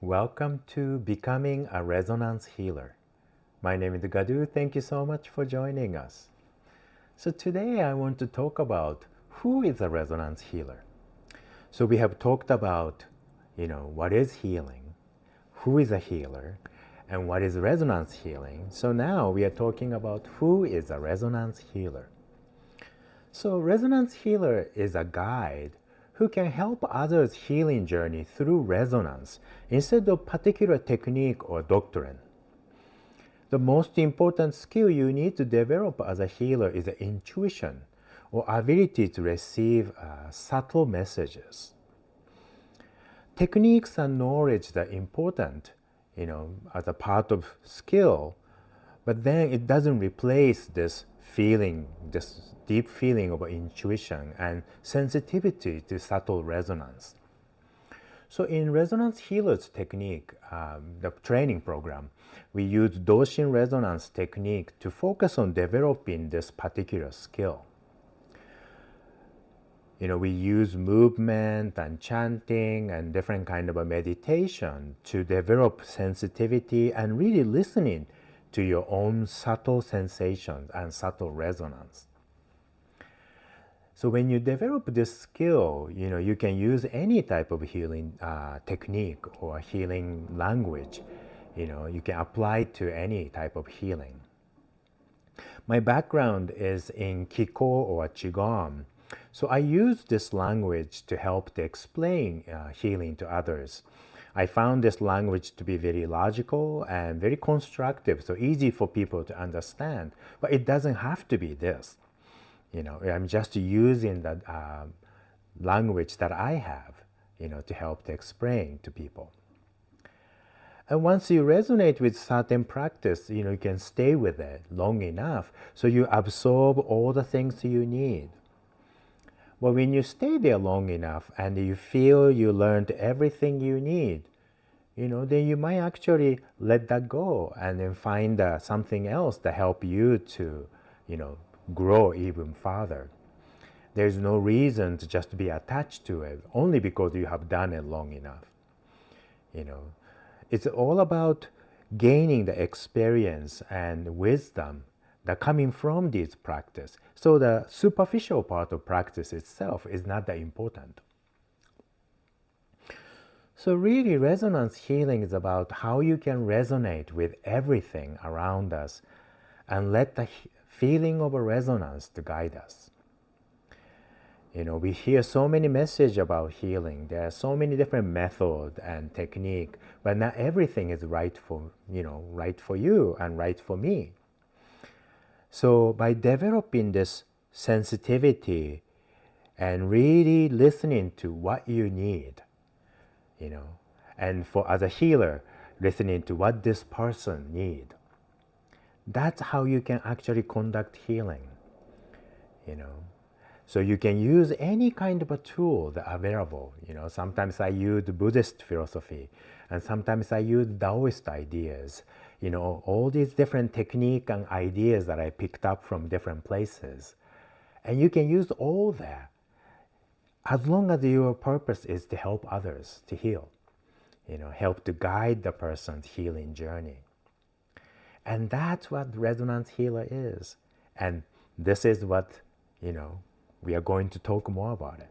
Welcome to Becoming a Resonance Healer. My name is Gadu. Thank you so much for joining us. So today I want to talk about who is a resonance healer. So we have talked about, what is healing, who is a healer, and what is resonance healing. So now we are talking about who is a resonance healer. So resonance healer is a guide who can help others' healing journey through resonance instead of particular technique or doctrine. The most important skill you need to develop as a healer is the intuition or ability to receive subtle messages. Techniques and knowledge are important, as a part of skill, but then it doesn't replace this feeling, this deep feeling of intuition and sensitivity to subtle resonance. So in Resonance Healers technique, the training program, we use Doshin resonance technique to focus on developing this particular skill. We use movement and chanting and different kind of a meditation to develop sensitivity and really listening to your own subtle sensations and subtle resonance. So when you develop this skill, you can use any type of healing technique or healing language. You can apply to any type of healing. My background is in Kiko or Qigong. So I use this language to help to explain healing to others. I found this language to be very logical and very constructive, so easy for people to understand. But it doesn't have to be this. I'm just using the language that I have, to help to explain to people. And once you resonate with certain practice, you can stay with it long enough so you absorb all the things you need. But when you stay there long enough and you feel you learned everything you need, then you might actually let that go and then find something else to help you to, grow even further. There's no reason to just be attached to it only because you have done it long enough. It's all about gaining the experience and wisdom that coming from this practice. So the superficial part of practice itself is not that important. So really, resonance healing is about how you can resonate with everything around us and let the feeling of a resonance to guide us. We hear so many messages about healing. There are so many different methods and technique, but not everything is right for you and right for me. So by developing this sensitivity and really listening to what you need, and for as a healer, listening to what this person needs, that's how you can actually conduct healing. So you can use any kind of a tool that are available. Sometimes I use Buddhist philosophy, and sometimes I use Taoist ideas. All these different techniques and ideas that I picked up from different places. And you can use all that as long as your purpose is to help others to heal. Help to guide the person's healing journey. And that's what resonance healer is. And this is what, we are going to talk more about it.